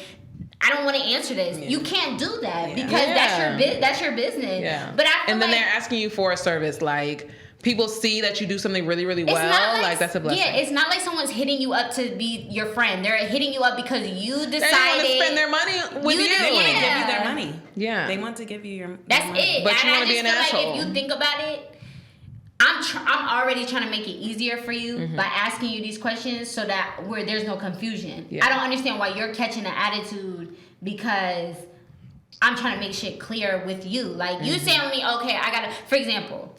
I don't want to answer this. You can't do that because that's your business. Yeah. But I feel and then they're asking you for a service. Like people see that you do something really, really well. Like that's a blessing. Yeah, it's not like someone's hitting you up to be your friend. They're hitting you up because you decided they want to spend their money with you. They want to give you their money. Yeah. They want to give you your money. That's it. But you want to be an asshole. Like if you think about it, I'm already trying to make it easier for you by asking you these questions so that there's no confusion. Yeah. I don't understand why you're catching the attitude because I'm trying to make shit clear with you. Like you saying to me, okay, I gotta. For example,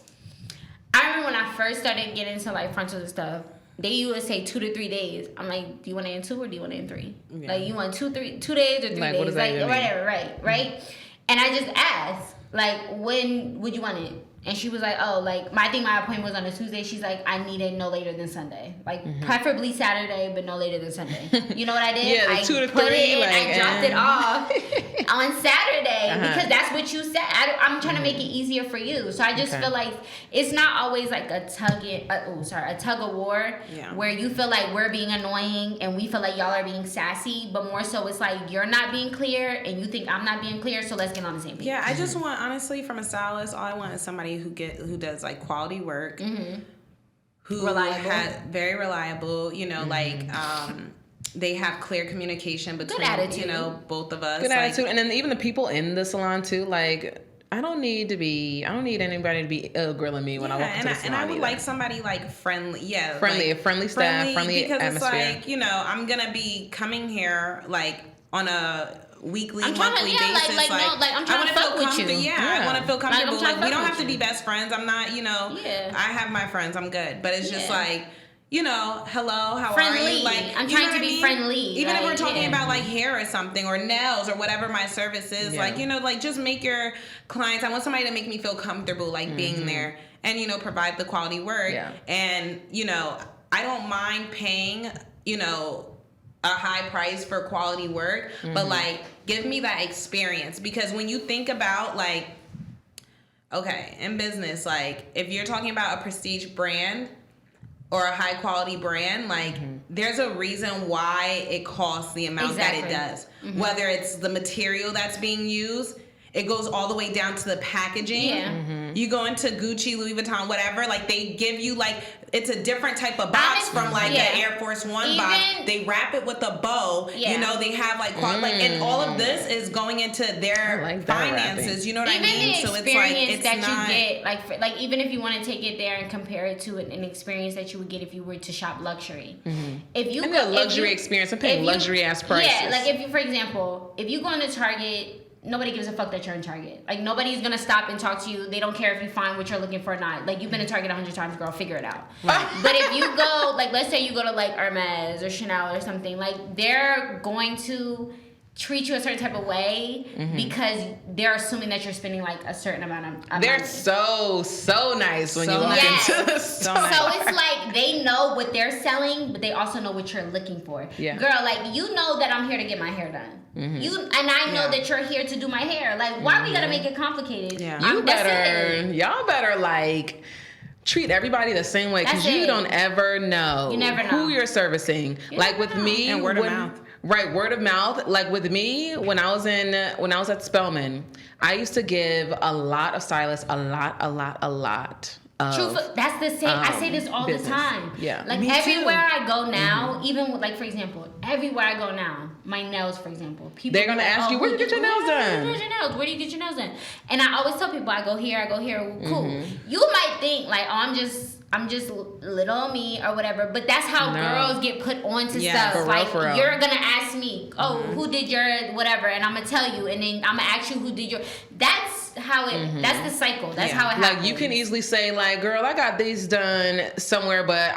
I remember when I first started getting into like frontals and stuff. You would say 2 to 3 days. I'm like, do you want it in 2 or do you want it in 3? Yeah. Like you want 2 days or 3 days? What does that like whatever, right? And I just asked, like, when would you want it? And she was like, oh, like, my appointment was on a Tuesday. She's like, I need it no later than Sunday. Like, preferably Saturday, but no later than Sunday. You know what I did? Yeah, I 2 to 3. Put it in, I dropped it off on Saturday because that's what you said. I'm trying to make it easier for you. So I just feel like it's not always like a tug of war where you feel like we're being annoying and we feel like y'all are being sassy, but more so it's like you're not being clear and you think I'm not being clear, so let's get on the same page. Yeah, I just want, honestly, from a stylist, all I want is somebody who does like quality work, who very reliable, like they have clear communication between both of us. Good attitude, and then even the people in the salon too. Like I don't need anybody to be grilling me when I walk into the salon. And I would like somebody like friendly, a friendly staff, friendly because atmosphere. It's like I'm gonna be coming here like on a monthly basis. I'm trying to fuck with you. Yeah, I want to feel comfortable. Like we don't have to be best friends. I'm not, I have my friends. I'm good. But it's just like, hello, how are you? Like I'm trying to be friendly. Even if we're talking about like hair or something or nails or whatever my service is, like, like just make your clients. I want somebody to make me feel comfortable, like being there and, provide the quality work. Yeah. And, I don't mind paying, a high price for quality work, but like give me that experience, because when you think about like, okay, in business, like if you're talking about a prestige brand or a high quality brand, like there's a reason why it costs the amount that it does. Whether it's the material that's being used, it goes all the way down to the packaging. Yeah. You go into Gucci, Louis Vuitton, whatever, like they give you like, it's a different type of box from like an Air Force One box. They wrap it with a bow. They have like, and all of this is going into their finances. You know what I mean? So it's like, it's that not, you get, like even if you want to take it there and compare it to an experience that you would get if you were to shop luxury. If you go, a luxury experience, I'm paying luxury ass prices. Yeah, like if you, for example, if you go into Target, nobody gives a fuck that you're in Target. Like, nobody's gonna stop and talk to you. They don't care if you find what you're looking for or not. Like, you've been in Target 100 times, girl, figure it out. Right. But if you go, like, let's say you go to, like, Hermes or Chanel or something, like, they're going to treat you a certain type of way because they're assuming that you're spending, like, a certain amount of money. They're so nice when you walk into the store. So it's like they know what they're selling, but they also know what you're looking for. Yeah. Girl, like, you know that I'm here to get my hair done. And I know that you're here to do my hair. Like, why we gotta make it complicated? Yeah. Y'all better like treat everybody the same way, because you don't ever know, who you're servicing. Like with me, and word of mouth. Right, word of mouth. Like with me, when I was at Spelman, I used to give a lot of stylists a lot. Truthfully, that's the same. I say this all business. The time. Yeah, like me everywhere too. I go now, even with, like, for example, everywhere I go now, my nails, for example, people they're gonna ask you, where you get your nails done? Where do you get your nails done? And I always tell people, I go here. Cool. You might think like, oh, I'm just little me or whatever, but that's how girls get put onto stuff. Like, you're gonna ask me, who did your whatever, and I'm gonna tell you, and then I'm gonna ask you who did your. That's how it. That's the cycle. That's how it happens. Like, you can easily say, like, girl, I got these done somewhere, but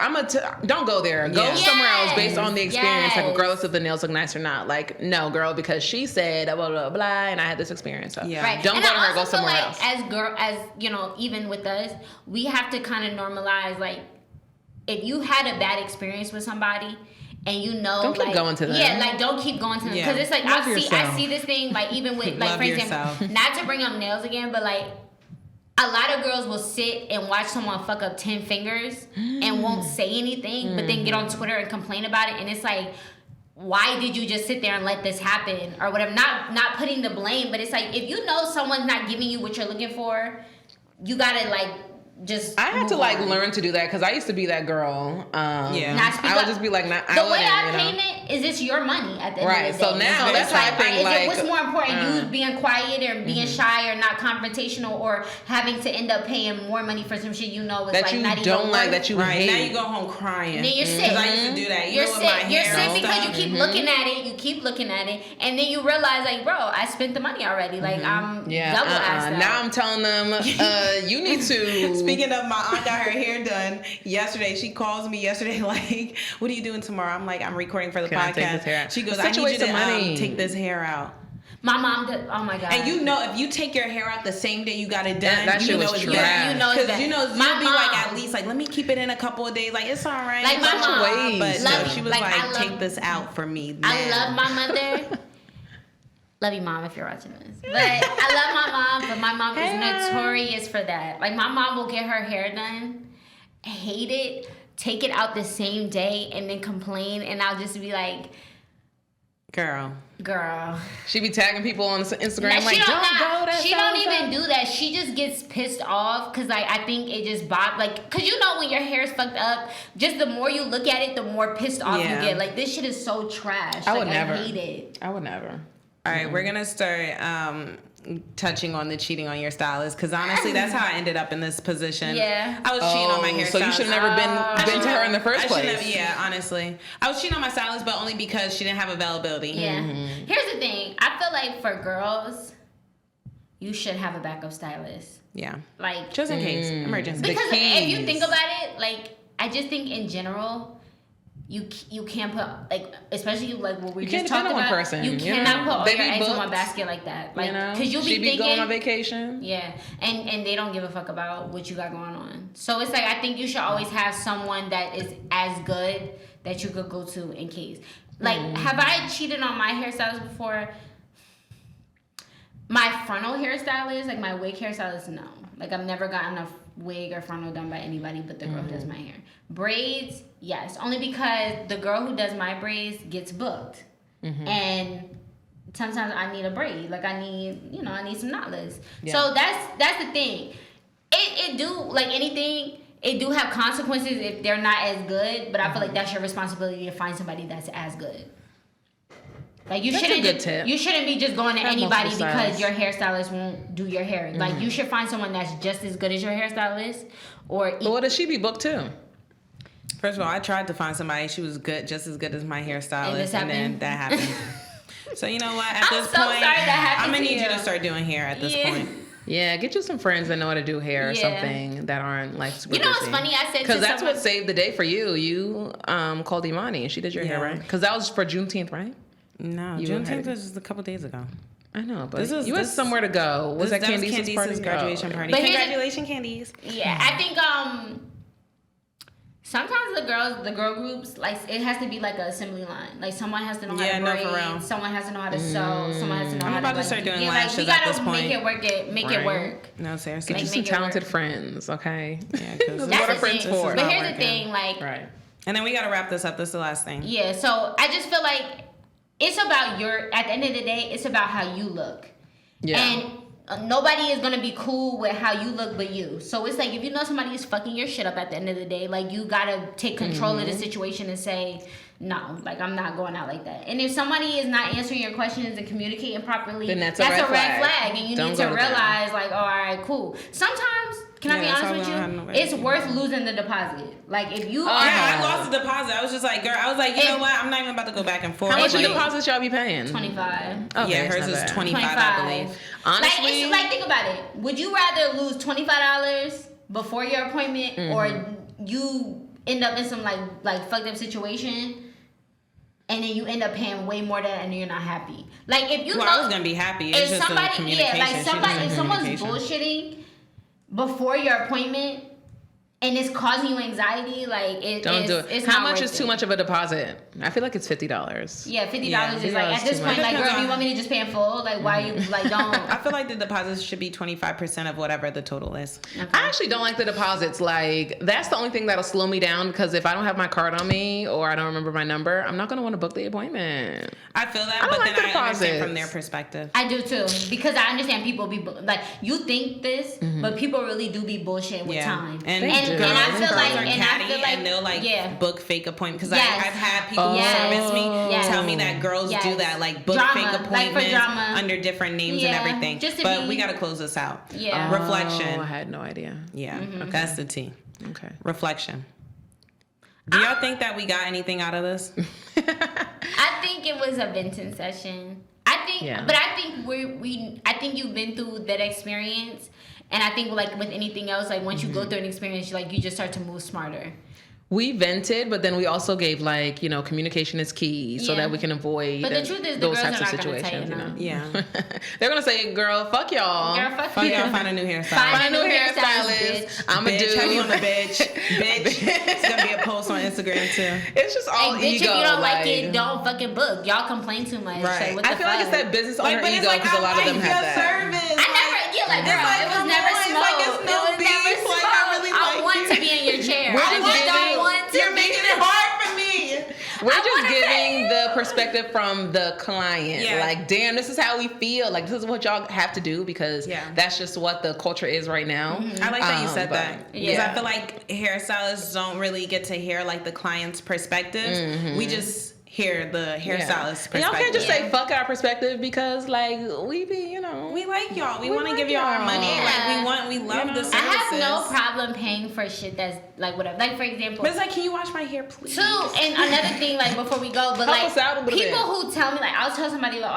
don't go there. Go somewhere else based on the experience. Like, regardless if the nails look nice or not. Like, no, girl, because she said blah blah blah, and I had this experience. So right. Don't and go to her. I Go also somewhere feel else. As you know, even with us, we have to kind of normalize, like, if you had a bad experience with somebody. And you know, don't keep like, going to them. Yeah, like, don't keep going to them, because it's like I see this thing, like, even with, like, for example, not to bring up nails again, but like, a lot of girls will sit and watch someone fuck up 10 fingers and won't say anything, but then get on Twitter and complain about it, and it's like, why did you just sit there and let this happen or whatever? Not putting the blame, but it's like, if you know someone's not giving you what you're looking for, you gotta, like, just. I had to like learn to do that because I used to be that girl. I would just be like, the way I payment is it's your money at the end of the day. Right. So now that's why I think, like, what's more important, you being quiet or being shy or not confrontational or having to end up paying more money for some shit you know is that like you not even don't like, worth. that you hate. Now you go home crying. And then you're sick. Because I used to do that. You're sick. You're sick because you keep looking at it. You keep looking at it, and then you realize, like, bro, I spent the money already. Like, I'm double assed out. Now I'm telling them, you need to. Speaking of, my aunt got her hair done yesterday. She calls me yesterday like, what are you doing tomorrow? I'm like, I'm recording for the podcast. She goes, I need you to take this hair out. My mom did. Oh my god! And you know, if you take your hair out the same day you got it done, that shit was trash. You know, because you'll be like, at least like, let me keep it in a couple of days. Like, it's all right. Like, my mom, but no, she was like, take this out for me. Now. I love my mother. Love you, mom, if you're watching this. But I love my mom, but my mom is notorious for that. Like, my mom will get her hair done, hate it, take it out the same day, and then complain, and I'll just be like, girl. She be tagging people on Instagram, now, like, don't go. She don't even do that. She just gets pissed off because, like, I think it just because you know, when your hair's fucked up, just the more you look at it, the more pissed off you get. Like, this shit is so trash. I hate it. I would never. All right, we're gonna start touching on the cheating on your stylist, because honestly, that's how I ended up in this position. Yeah, I was cheating on my hairstylist. So you should have never been to her in the first place. Honestly, I was cheating on my stylist, but only because she didn't have availability. Yeah. Here's the thing. I feel like for girls, you should have a backup stylist. Yeah. Like, just in case, emergency. Because if you think about it, like, I just think in general, you can't put, like, especially like what we just talked about. Person, you cannot put all your eggs in one basket like that. Like, because you'll be thinking, going on vacation. Yeah, and they don't give a fuck about what you got going on. So it's like, I think you should always have someone that is as good that you could go to in case. Like, have I cheated on my hairstylist before? My frontal hairstylist, like my wig hairstylist, no. Like, I've never gotten a wig or frontal done by anybody but the girl who does my hair. Braids, yes, only because the girl who does my braids gets booked, and sometimes I need a braid. Like, I need some knotless. Yeah. So that's the thing. It do, like anything, it do have consequences if they're not as good. But I feel like that's your responsibility to find somebody that's as good. Like, you shouldn't be just going to anybody because your hairstylist won't do your hair. Like, you should find someone that's just as good as your hairstylist. Or does she be booked too? First of all, I tried to find somebody. She was good, just as good as my hairstylist, and then that happened. So you know what? At this point, I'm gonna need you to start doing hair at this point. Yeah, get you some friends that know how to do hair or something that aren't like super busy. What's funny? I said because that's what saved the day for you. You called Imani and she did your hair, right? Because that was for Juneteenth, right? No, Juneteenth was just a couple days ago. I know, but you had somewhere to go. Was that Candice's graduation party? But congratulations, Candice. Yeah, I think sometimes the girl groups, like, it has to be like an assembly line. Like, someone has to know how to braid, someone has to know how to sew, someone has to know how to. I'm about to start doing lashes at this point. We gotta make it work. No, seriously. Get you some talented friends, okay? Yeah, because that's what friends for. But here's the thing, like, right. And then we gotta wrap this up. This is the last thing. Yeah, so I just feel like it's about at the end of the day, it's about how you look. Yeah. And nobody is going to be cool with how you look but you. So it's like, if you know somebody is fucking your shit up at the end of the day, like, you got to take control of the situation and say, no, like, I'm not going out like that. And if somebody is not answering your questions and communicating properly, then that's a red flag. And you need to realize, like, oh, all right, cool. Sometimes, can I be honest with you? It's worth losing the deposit. Like, if you I lost the deposit. I was just like, girl, I was like, you know what? I'm not even about to go back and forth. How much deposits y'all be paying? $25. Okay, yeah, hers is $25, I believe. Honestly, like, think about it. Would you rather lose $25 before your appointment, or you end up in some like fucked up situation, and then you end up paying way more than, and you're not happy? Like, if you know, I was gonna be happy. It's just somebody, communication. If someone's bullshitting before your appointment and it's causing you anxiety, like, don't do it. How much is too much of a deposit? I feel like it's $50. Yeah, $50 is like, at this point, like, girl, do you want me to just pay in full? Like, why you, like, don't? I feel like the deposits should be 25% of whatever the total is. Okay. I actually don't like the deposits. Like, that's the only thing that'll slow me down, because if I don't have my card on me or I don't remember my number, I'm not going to want to book the appointment. I feel that, but then I understand from their perspective. I do too, because I understand people be like, you think this, but people really do be bullshitting with time. And I feel like, and they'll like book fake appointments, because I've had people who service me tell me that girls do that, like, book fake appointments under different names and everything. But we gotta close this out. Reflection. I had no idea. Yeah, that's the T. Okay. Reflection. Do y'all think that we got anything out of this? I think it was a venting session. I think you've been through that experience, and I think, like, with anything else, like, once you go through an experience, like, you just start to move smarter. We vented, but then we also gave, like, communication is key, so that we can avoid but the truth is, those girls types are of not situations. gonna tell you no. Yeah. They're going to say, girl, fuck y'all. Girl, fuck you. Y'all, find a new hairstylist. Find a new hairstylist. I'm a dude. How you on the bitch? It's going to be a post on Instagram, too. It's just all ego. Bitch, if you don't like it, don't fucking book. Y'all complain too much. Right. Like, I feel like it's that business owner ego, because a lot of them have that. Service. It was never smoked. I want to be in your chair. I don't want to. You're making it hard for me. We're just giving the perspective from the client. Yeah. Like, damn, this is how we feel. Like, this is what y'all have to do, because that's just what the culture is right now. I like that you said that. Because Yeah. I feel like hairstylists don't really get to hear, like, the client's perspectives. We just hear the hairstylist's perspective. Y'all can't just say fuck our perspective, because, like, we be, we like y'all. We want to give y'all our money. Yeah. Like, we love the services. I have no problem paying for shit that's, like, whatever. Like, for example. But it's like, can you wash my hair, please? Too, and another thing, like, before we go, but, help us out a like, little people bit. who tell me, like, I'll tell somebody, like,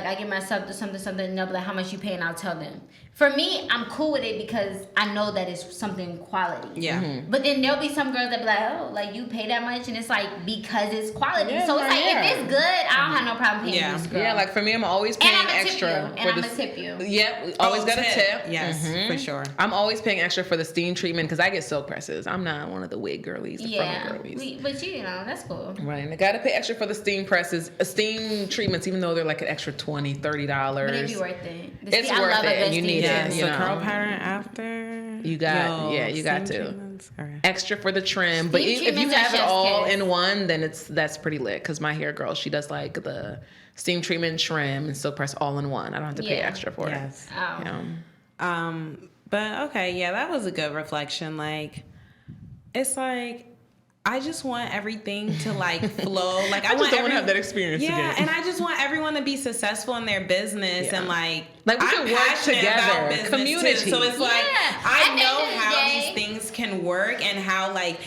I get myself to something, and they'll be like, how much you pay, and I'll tell them. For me, I'm cool with it because I know that it's something quality. Yeah. But then there'll be some girls that be like, oh, like, you pay that much, and it's like, because it's quality. So it's like, if it's good, I don't have no problem paying this girl. Yeah, like, for me, I'm always paying extra. And I'm gonna tip you. Yep, we always got a tip. Yes, for sure. I'm always paying extra for the steam treatment, because I get silk presses. I'm not one of the wig girlies, the frontal girlies. But that's cool. Right, and I gotta pay extra for the steam presses, steam treatments, even though they're like an extra $20, $30. But it'd be worth it. It's worth it, and you need it. The curl pattern after. You got, you got to. Extra for the trim, but if you have it all in one, then that's pretty lit. Because my hair girl, she does like the steam treatment, trim, and silk press all in one. I don't have to pay extra for it. Oh. But okay, that was a good reflection. Like, it's like, I just want everything to, like, flow. Like, I just don't want to have that experience again. Yeah, and I just want everyone to be successful in their business and, like we can work together, community. Too. So it's like, I know how these things can work and how, like,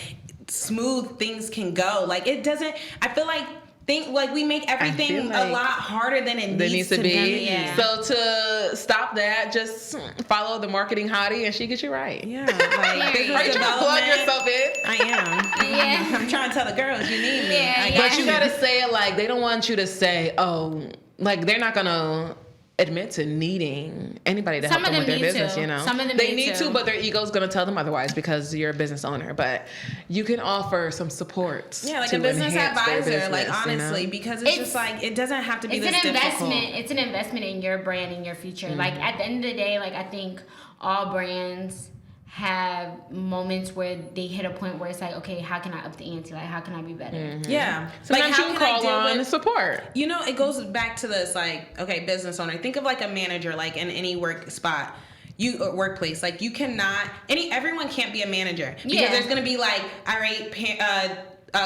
smooth things can go. Like, it doesn't. I feel like. We make everything a lot harder than it needs to be. Yeah. So to stop that, just follow the marketing hottie, and she gets you right. Yeah. Like, are you trying to plug yourself in? I am. Yeah. I'm trying to tell the girls you need me. Yeah, But you gotta say it like they don't want you to say, oh, like they're not gonna admit to needing anybody to help them with their business, Some of them they need to, but their ego's gonna tell them otherwise because you're a business owner. But you can offer some support. Yeah, like a business advisor, like honestly, because it's just like it doesn't have to be this difficult. It's an investment in your brand and your future. Mm-hmm. Like at the end of the day, like I think all brands have moments where they hit a point where it's like, okay, how can I up the ante? Like, how can I be better? Mm-hmm. Yeah. Sometimes you can call on support. You know, it goes back to this, like, okay, business owner. Think of like a manager, like in any work spot. Workplace, like you cannot, everyone can't be a manager because there's going to be like irate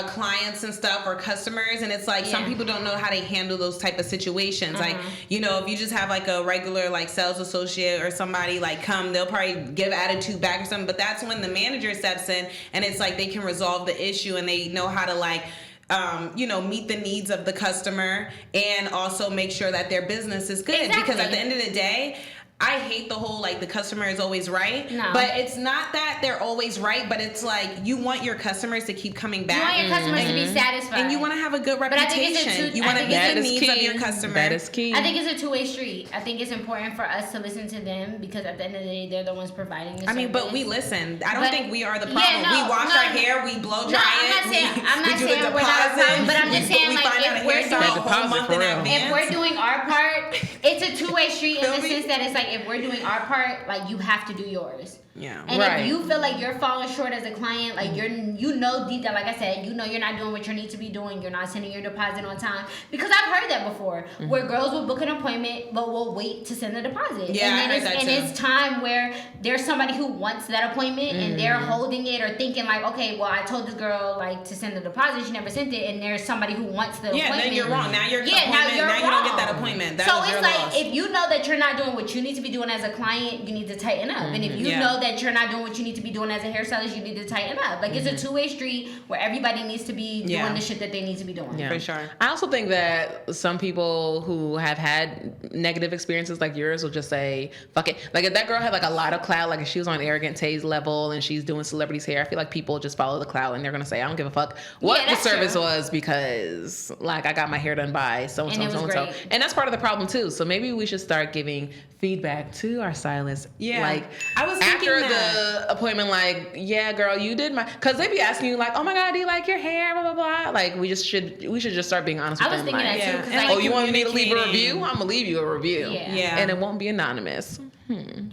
clients and stuff or customers, and it's like some people don't know how to handle those type of situations. Like, you know, if you just have like a regular like sales associate or somebody like come, they'll probably give attitude back or something, but that's when the manager steps in and it's like they can resolve the issue and they know how to like meet the needs of the customer and also make sure that their business is good. Because at the end of the day, I hate the whole, like, the customer is always right. No. But it's not that they're always right, but it's like you want your customers to keep coming back. You want your customers to be satisfied. And you want to have a good reputation. You want to meet the needs of your customer. That is key. I think it's a two-way street. I think it's important for us to listen to them because at the end of the day, they're the ones providing the service. I mean, but we listen. I don't think we are the problem. We wash our hair, we blow dry it. I'm not saying we're not a problem, but I'm just saying, like, if we're doing our part, it's a two-way street in the sense that it's like, if we're doing our part, like, you have to do yours. Yeah. And if you feel like you're falling short as a client, like you know deep down, like I said, you know you're not doing what you need to be doing. You're not sending your deposit on time. Because I've heard that before, where girls will book an appointment but will wait to send the deposit. Yeah, and I heard that too. It's time where there's somebody who wants that appointment and they're holding it or thinking like, okay, well, I told this girl like to send the deposit, she never sent it, and there's somebody who wants the appointment. Yeah, then you're wrong. Now you're now you don't get that appointment. So it's like, if you know that you're not doing what you need to be doing as a client, you need to tighten up. And if you know that you're not doing what you need to be doing as a hairstylist, you need to tighten up. Like, it's a two-way street where everybody needs to be doing the shit that they need to be doing. Yeah, for sure. I also think that some people who have had negative experiences like yours will just say, fuck it. Like, if that girl had like a lot of clout, like if she was on Arrogant Tay's level and she's doing celebrities' hair, I feel like people just follow the clout and they're going to say, I don't give a fuck what the service was because, like, I got my hair done by so-and-so, so-and-so. And that's part of the problem, too. So maybe we should start giving feedback to our stylists. Yeah. Like, I was after the appointment, like, yeah, girl, you did my, because they be asking you like, oh my god, do you like your hair, blah blah blah. Like, we should just start being honest with them. I was thinking like, that too. And oh, you want me to leave a review? I'm gonna leave you a review. Yeah. And it won't be anonymous.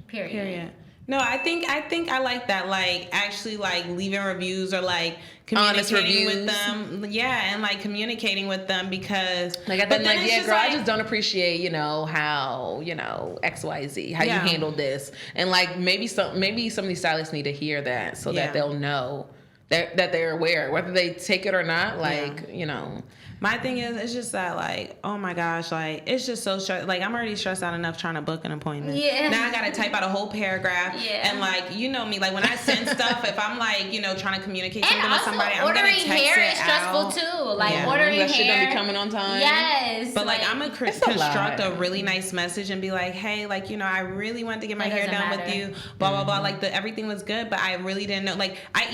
Period. No, I think I like that. Like, actually, like, leaving reviews or like communicating with them. Yeah, and like communicating with them because like at the end, like, yeah, girl, I just don't appreciate, how, XYZ, how you handled this. And like maybe some of these stylists need to hear that so that they'll know that they're aware, whether they take it or not, like, My thing is, it's just that, like, oh my gosh, like, it's just so stressed. Like, I'm already stressed out enough trying to book an appointment. Yeah. Now I gotta type out a whole paragraph. Yeah. And, like, you know me, like, when I send stuff, if I'm, like, trying to communicate something with somebody, I'm gonna text it out. Ordering hair is stressful, too. Like, ordering hair. That shit don't be coming on time. Yes. But, like, I'm gonna construct a really nice message and be like, hey, like, I really wanted to get my hair done with you, blah, blah, blah. Like, everything was good, but I really didn't know. Like, I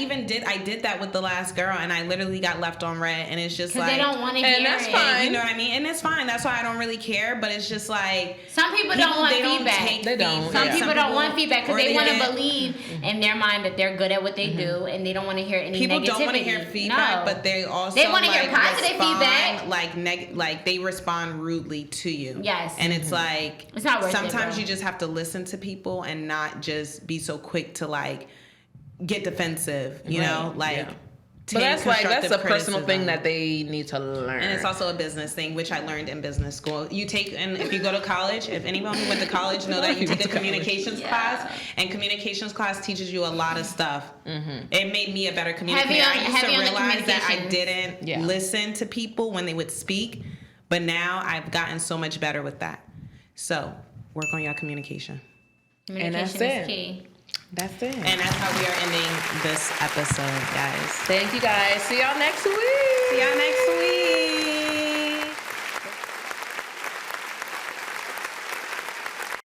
did that with the last girl, and I literally got left on red, and it's just like. Because they don't want to hear it. And that's fine. You know what I mean? And it's fine. That's why I don't really care. But it's just like some people don't want feedback. They don't. Some people don't want feedback because they want to believe in their mind that they're good at what they do, and they don't want to hear any negativity. People don't want to hear feedback, but they also want to hear positive feedback. Like they respond rudely to you. Yes. And it's like it's not worth sometimes it, you just have to listen to people and not just be so quick to like get defensive. You know, like. Yeah. But that's a personal thing that they need to learn. And it's also a business thing, which I learned in business school. And if you go to college, if anyone who went to college know that you take a communications class, and communications class teaches you a lot of stuff. It made me a better communicator. I used to realize that I didn't listen to people when they would speak, but now I've gotten so much better with that. So work on your communication. Communication is key. That's it. And that's how we are ending this episode, guys. Thank you, guys. See y'all next week.